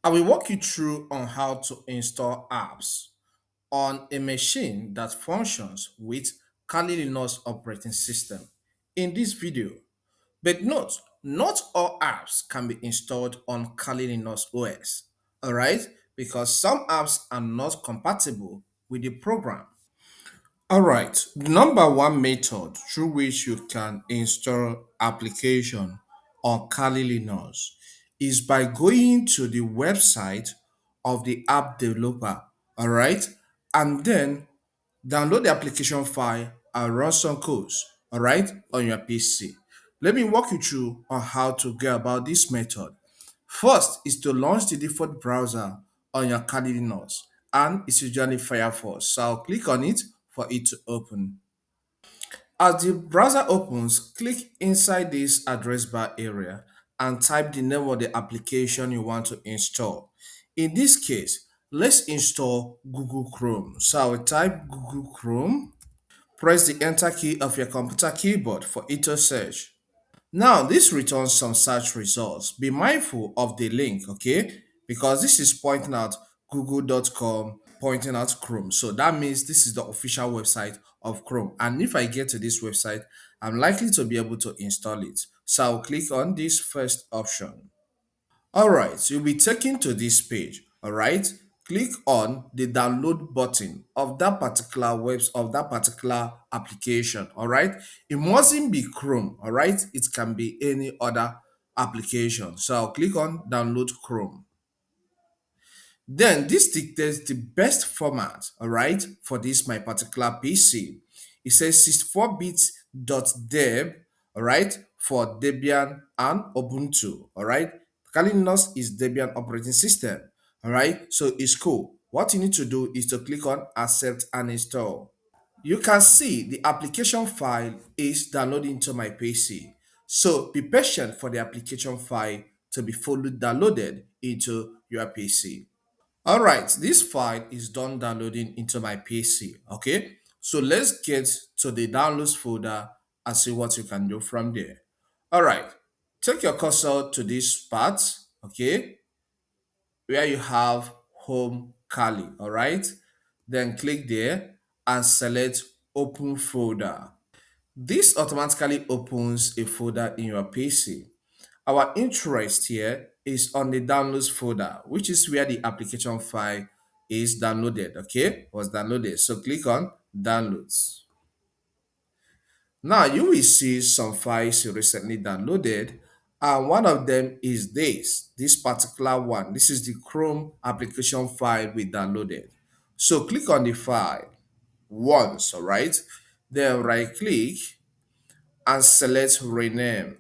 I will walk you through on how to install apps on a machine that functions with Kali Linux operating system in this video. But note, not all apps can be installed on Kali Linux OS, alright? Because some apps are not compatible with the program. All right, the number one method through which you can install application on Kali Linux is by going to the website of the app developer, all right, and then download the application file and run some codes, all right, on your PC. Let me walk you through on how to go about this method. First is to launch the default browser on your Kali Linux, and it's usually Firefox. So I'll click on it for it to open. As the browser opens, click inside this address bar area and type the name of the application you want to install. In this case, let's install Google Chrome. So I will type Google Chrome, press the enter key of your computer keyboard for it to search. Now, this returns some search results. Be mindful of the link, okay? Because this is pointing out google.com, pointing out Chrome. So that means this is the official website of Chrome. And if I get to this website, I'm likely to be able to install it. So I'll click on this first option. All right, so you'll be taken to this page. All right, click on the download button of that particular application. All right, it mustn't be Chrome. All right, it can be any other application. So I'll click on download Chrome. Then this dictates the best format, all right, for this my particular PC. It says 64-bit.deb, all right, for Debian and Ubuntu, all right. Kali Linux is Debian operating system, all right, so it's cool. What you need to do is to click on accept and install. You can see the application file is downloading to my PC. So be patient for the application file to be fully downloaded into your PC. All right, this file is done downloading into my PC. Okay, so let's get to the downloads folder and see what you can do from there. All right, take your cursor to this part, okay, where you have home Kali. All right, then click there and select open folder. This automatically opens a folder in your PC. Our interest here is on the downloads folder, which is where the application file is downloaded. Okay, was downloaded. So click on downloads. Now you will see some files you recently downloaded, and one of them is this particular one. This is the Chrome application file we downloaded. So click on the file once, all right? Then right click and select rename.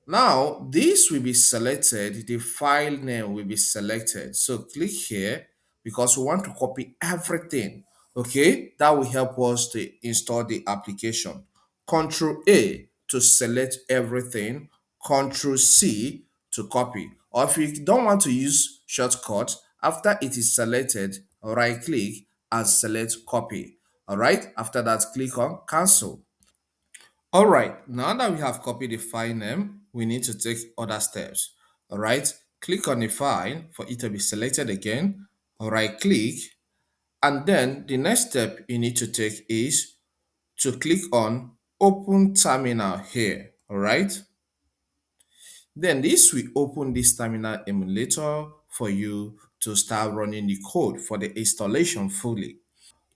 Now, this will be selected, the file name will be selected. So click here because we want to copy everything. Okay, that will help us to install the application. Control A to select everything, Control C to copy. Or if you don't want to use shortcut, after it is selected, right click and select copy. All right, after that, click on cancel. All right, now that we have copied the file name, we need to take other steps. All right, click on the file for it to be selected again. All right, click. And then the next step you need to take is to click on Open Terminal here. All right. Then this will open this terminal emulator for you to start running the code for the installation fully.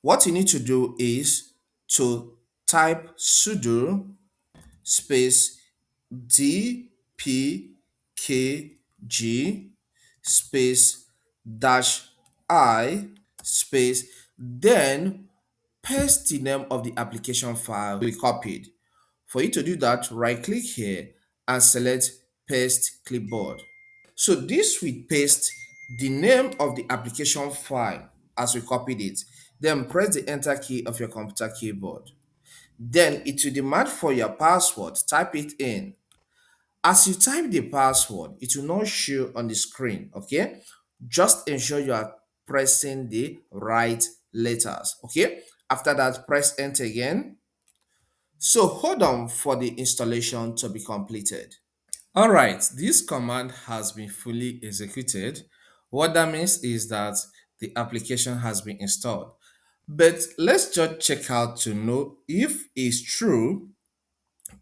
What you need to do is to type sudo space dpkg space dash I space, then paste the name of the application file we copied. For you to do that, right click here and select paste clipboard. So this will paste the name of the application file as we copied it. Then press the enter key of your computer keyboard. Then it will demand for your password. Type it in. As you type the password, it will not show on the screen, okay? Just ensure you are pressing the right letters, okay? After that, press enter again. So hold on for the installation to be completed. All right, this command has been fully executed. What that means is that the application has been installed. But let's just check out to know if it's true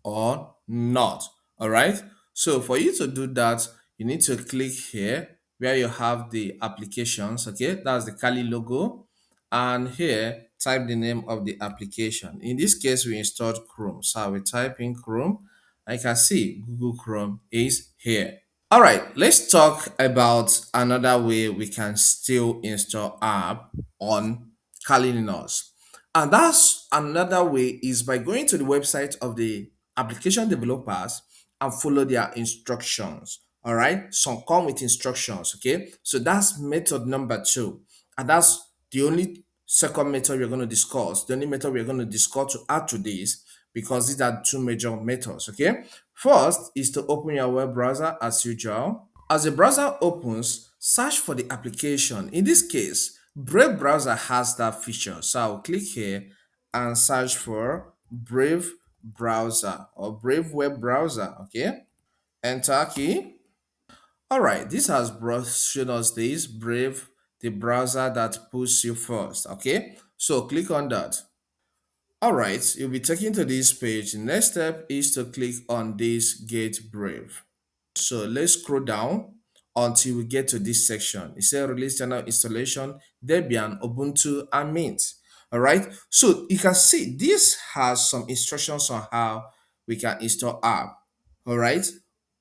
or not. All right. So for you to do that, you need to click here where you have the applications. Okay, that's the Kali logo. And here, type the name of the application. In this case, we installed Chrome. So I will type in Chrome. I can see Google Chrome is here. All right, let's talk about another way we can still install app on Kali Linux. And that's another way is by going to the website of the application developers and follow their instructions. All right, some come with instructions. Okay, so that's method number two, and that's the only second method we're going to discuss. The only method we're going to discuss to add to this because these are two major methods. Okay, first is to open your web browser as usual. As the browser opens, search for the application. In this case, Brave browser has that feature. So I'll click here and search for Brave browser or Brave web browser. Okay. Enter key. All right. This has shown us this Brave, the browser that puts you first. Okay. So click on that. All right. You'll be taken to this page. The next step is to click on this Get Brave. So let's scroll down until we get to this section. It says release channel installation, Debian, Ubuntu, and Mint. All right. So you can see this has some instructions on how we can install app. All right,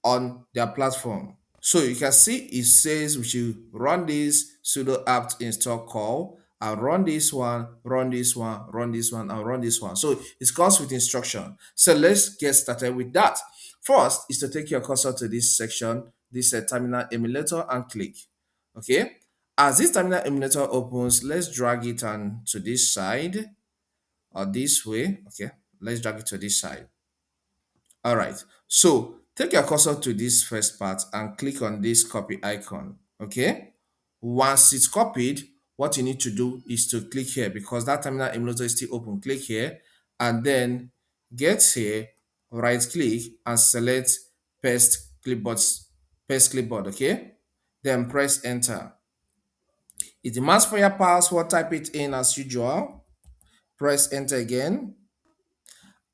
on their platform. So you can see it says we should run this sudo apt install call and run this one, run this one, run this one, and run this one. So it comes with instruction. So let's get started with that. First is to take your cursor to this section, this terminal emulator, and click. Okay. As this terminal emulator opens, let's drag it on to this side or this way. Okay. Let's drag it to this side. All right. So take your cursor to this first part and click on this copy icon. Okay. Once it's copied, what you need to do is to click here because that terminal emulator is still open. Click here and then get here, right click and select paste clipboard, paste clipboard. Okay. Then press enter. It demands for your password, type it in as usual. Press enter again.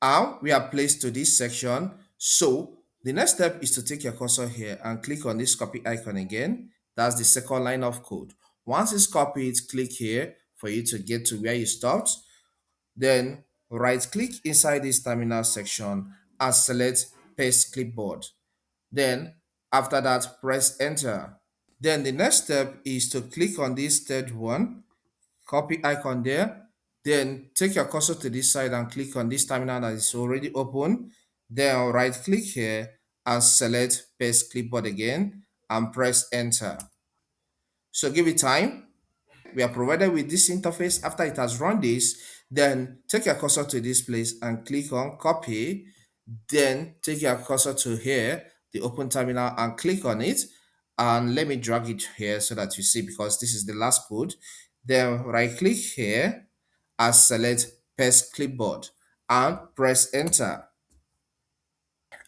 And we are placed to this section. So the next step is to take your cursor here and click on this copy icon again. That's the second line of code. Once it's copied, click here for you to get to where you stopped. Then right click inside this terminal section and select paste clipboard. Then after that, press enter. Then the next step is to click on this third one, copy icon there, then take your cursor to this side and click on this terminal that is already open, then right click here and select paste clipboard again and press enter. So give it time. We are provided with this interface. After it has run this, then take your cursor to this place and click on copy, then take your cursor to here, the open terminal, and click on it. And let me drag it here so that you see because this is the last code. Then right click here and select paste clipboard and press enter.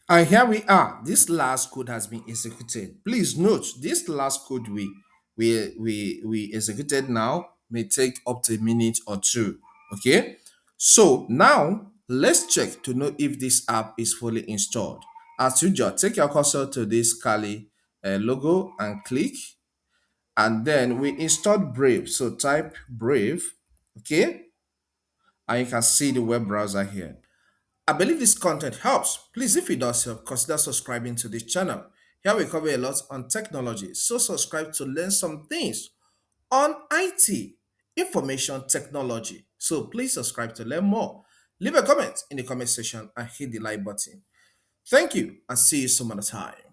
And here we are. This last code has been executed. Please note this last code we executed now may take up to a minute or two. Okay. So now let's check to know if this app is fully installed. As usual, take your cursor to this Kali logo and click. And then we installed Brave. So type Brave. Okay. And you can see the web browser here. I believe this content helps. Please, if it does help, consider subscribing to this channel. Here we cover a lot on technology, so subscribe to learn some things on IT, information technology. So please subscribe to learn more. Leave a comment in the comment section and hit the like button. Thank you and see you some other time.